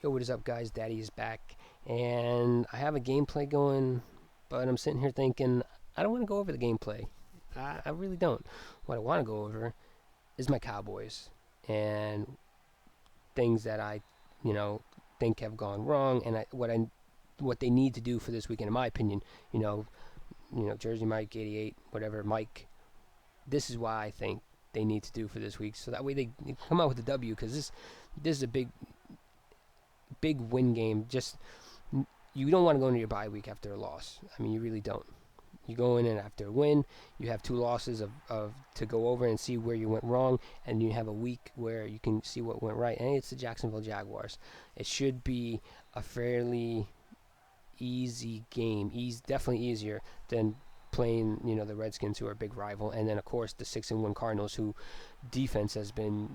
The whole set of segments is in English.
Yo, what is up, guys? Daddy is back, and I have a gameplay going, but I'm sitting here thinking I don't want to go over the gameplay. I really don't. What I want to go over is my Cowboys and things that I, you know, think have gone wrong, and what they need to do for this weekend, in my opinion. You know, Jersey Mike 88, whatever Mike. This is why I think they need to do for this week, so that way they come out with a W. Because this is a big win game. Just you don't want to go into your bye week after a loss. I mean, you really don't. You go in and after a win, you have two losses of to go over and see where you went wrong, and you have a week where you can see what went right. And it's the Jacksonville Jaguars. It should be a fairly easy game. Definitely easier than playing the Redskins, who are a big rival, and then of course the 6-1 Cardinals, who defense has been,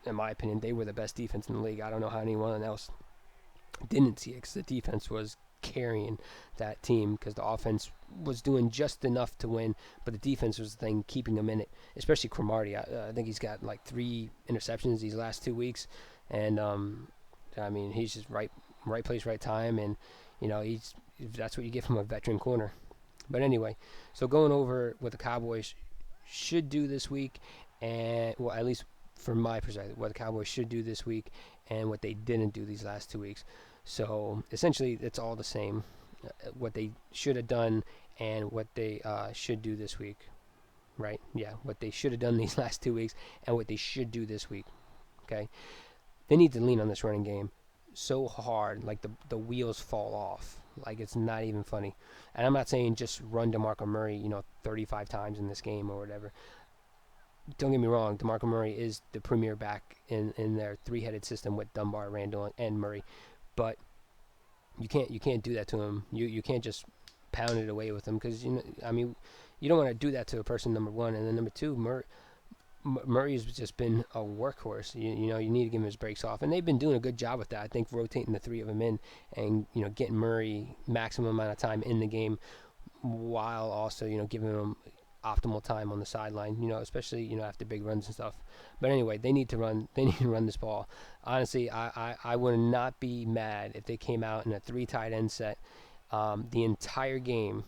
in my opinion, they were the best defense in the league. I don't know how anyone else didn't see it, because the defense was carrying that team, because the offense was doing just enough to win, but the defense was the thing keeping them in it, especially Cromartie. I think he's got like 3 interceptions these last 2 weeks, and I mean, he's just right place, right time, and that's what you get from a veteran corner. But anyway, so going over what the Cowboys should do this week, and well, at least from my perspective, what the Cowboys should do this week and what they didn't do these last 2 weeks. So essentially, it's all the same. What they should have done and what they should do this week, right? Yeah, what they should have done these last 2 weeks and what they should do this week. Okay, they need to lean on this running game so hard, like the wheels fall off. Like, it's not even funny. And I'm not saying just run DeMarco Murray, 35 times in this game or whatever. Don't get me wrong, DeMarco Murray is the premier back in their three-headed system with Dunbar, Randall, and Murray. But you can't do that to him. You can't just pound it away with him, because I mean, you don't want to do that to a person, number one, and then number two, Murray's just been a workhorse. You need to give him his breaks off, and they've been doing a good job with that. I think rotating the 3 of them in, and getting Murray maximum amount of time in the game, while also giving him optimal time on the sideline. Especially after big runs and stuff. But anyway, they need to run. They need to run this ball. Honestly, I would not be mad if they came out in a 3 tight end set the entire game,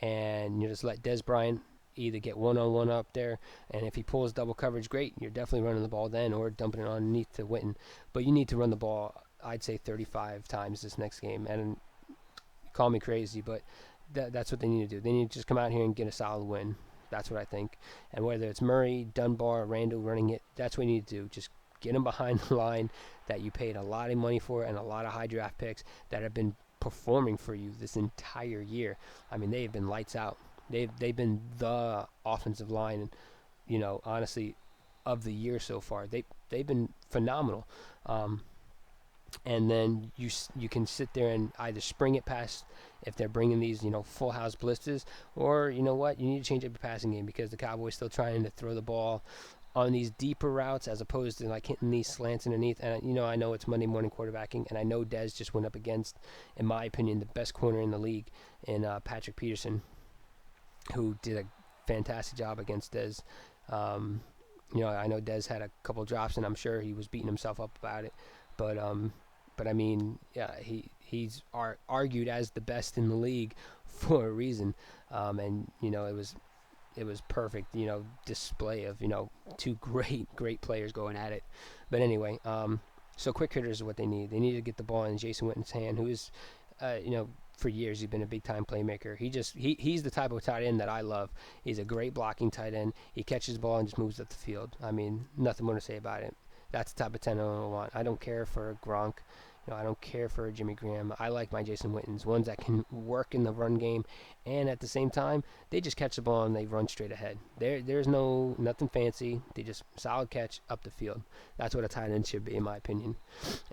and just let Des Bryant either get one-on-one up there, and if he pulls double coverage, great. You're definitely running the ball then, or dumping it underneath to Witten. But you need to run the ball, I'd say 35 times this next game. And call me crazy, but that's what they need to do. They need to just come out here and get a solid win. That's what I think. And whether it's Murray, Dunbar, Randall running it, that's what you need to do. Just get them behind the line that you paid a lot of money for, and a lot of high draft picks that have been performing for you this entire year. I mean, they've been lights out. They've been the offensive line, honestly, of the year so far. They've been phenomenal. And then you can sit there and either spring it past, if they're bringing these full house blitzes, or what, you need to change up your passing game, because the Cowboys still trying to throw the ball on these deeper routes as opposed to like hitting these slants underneath. And I know it's Monday morning quarterbacking, and I know Dez just went up against, in my opinion, the best corner in the league in Patrick Peterson, who did a fantastic job against Dez. I know Dez had a couple drops, and I'm sure he was beating himself up about it. But I mean, yeah, he's argued as the best in the league for a reason. And it was perfect, display of 2 great players going at it. But anyway, so quick hitters is what they need. They need to get the ball in Jason Witten's hand, who is, for years he's been a big time playmaker. He's the type of tight end that I love. He's a great blocking tight end. He catches the ball and just moves up the field. I mean, nothing more to say about it. That's the type of 10 I want. I don't care for Gronk. I don't care for Jimmy Graham. I like my Jason Wittens, ones that can work in the run game, and at the same time, they just catch the ball and they run straight ahead. There's nothing fancy. They just solid catch up the field. That's what a tight end should be, in my opinion.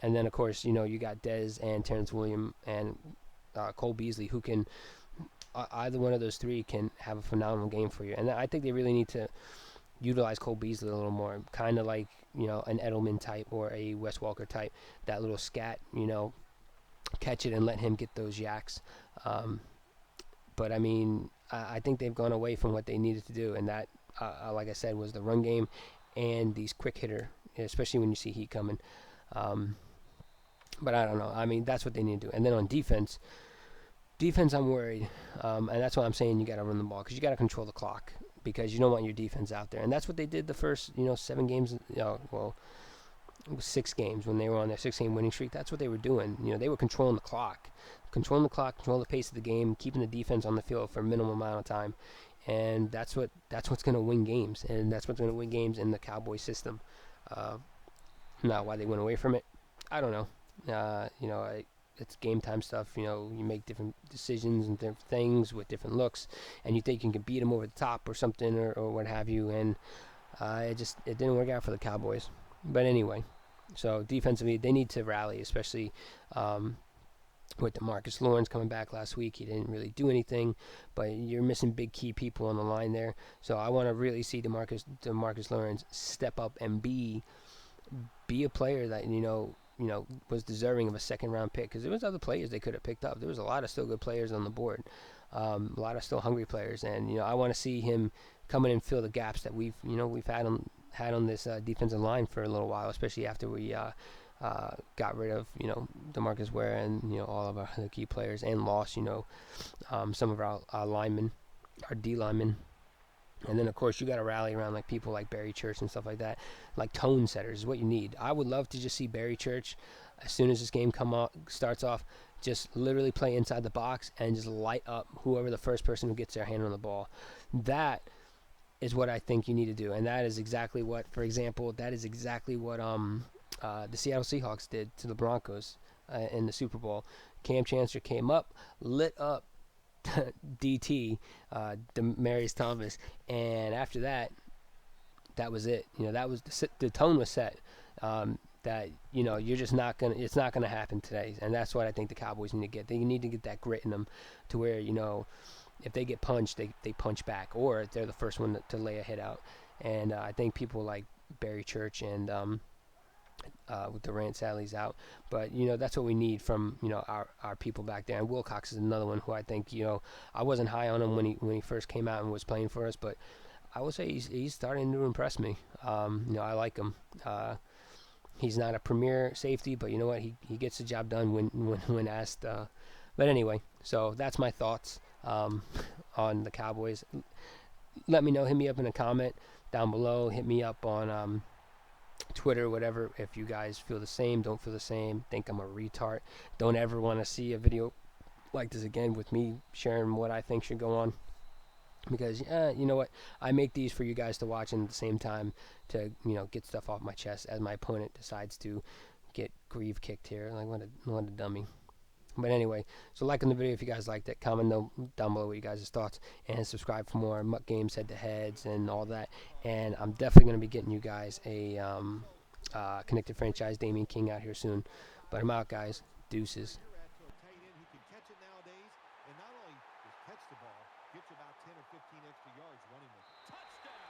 And then, of course, you got Dez and Terrence Williams and Cole Beasley, who can, either one of those 3 can have a phenomenal game for you. And I think they really need to utilize Cole Beasley a little more, kind of like an Edelman type or a Wes Walker type, that little scat, catch it and let him get those yaks. But I mean, I think they've gone away from what they needed to do, and that, like I said, was the run game and these quick hitter, especially when you see heat coming. But I don't know. I mean, that's what they need to do. And then on defense, I'm worried, and that's why I'm saying you got to run the ball because you got to control the clock because you don't want your defense out there. And that's what they did the first 7 games. Well, 6 games when they were on their 6-game winning streak. That's what they were doing. They were controlling the clock, controlling the pace of the game, keeping the defense on the field for a minimum amount of time, and that's what's going to win games, and that's what's going to win games in the Cowboys system. Not why they went away from it, I don't know. It's game time stuff. You make different decisions and different things with different looks, and you think you can beat them over the top or something or what have you, and it didn't work out for the Cowboys. But anyway, so defensively they need to rally, especially with DeMarcus Lawrence coming back last week. He didn't really do anything, but you're missing big key people on the line there. So I want to really see DeMarcus Lawrence step up and be a player that was deserving of a second round pick, because there was other players they could have picked up. There was a lot of still good players on the board, a lot of still hungry players, and I want to see him come in and fill the gaps that we've had on this defensive line for a little while, especially after we got rid of DeMarcus Ware and all of our key players, and lost some of our linemen, our D linemen. And then, of course, you got to rally around like people like Barry Church and stuff like that. Like tone setters is what you need. I would love to just see Barry Church, as soon as this game starts off, just literally play inside the box and just light up whoever the first person who gets their hand on the ball. That is what I think you need to do. And that is exactly what, for example, the Seattle Seahawks did to the Broncos in the Super Bowl. Cam Chancellor came up, lit up DT, Demarius Thomas, and after that was it. That was the tone was set. That you're just not gonna. It's not gonna happen today, and that's what I think the Cowboys need to get. They need to get that grit in them, to where if they get punched, they punch back, or they're the first one to lay a hit out. And I think people like Barry Church and with Durant Sally's out, but that's what we need from our people back there. And Wilcox is another one who I think I wasn't high on him when he first came out and was playing for us, but I will say he's starting to impress me. I like him. He's not a premier safety, but you know what, he gets the job done when asked. But anyway, so that's my thoughts on the Cowboys. Let me know. Hit me up in a comment down below. Hit me up on Twitter, whatever, if you guys feel the same, don't feel the same, think I'm a retard, don't ever want to see a video like this again with me sharing what I think should go on, because you know what, I make these for you guys to watch, and at the same time to get stuff off my chest as my opponent decides to get grieve kicked here. Like, what a dummy. But anyway, so like on the video if you guys liked it, comment down below what you guys' thoughts, and subscribe for more MUT games, head-to-heads, and all that. And I'm definitely going to be getting you guys a connected franchise Damian King out here soon. But I'm out, guys. Deuces. Touchdown!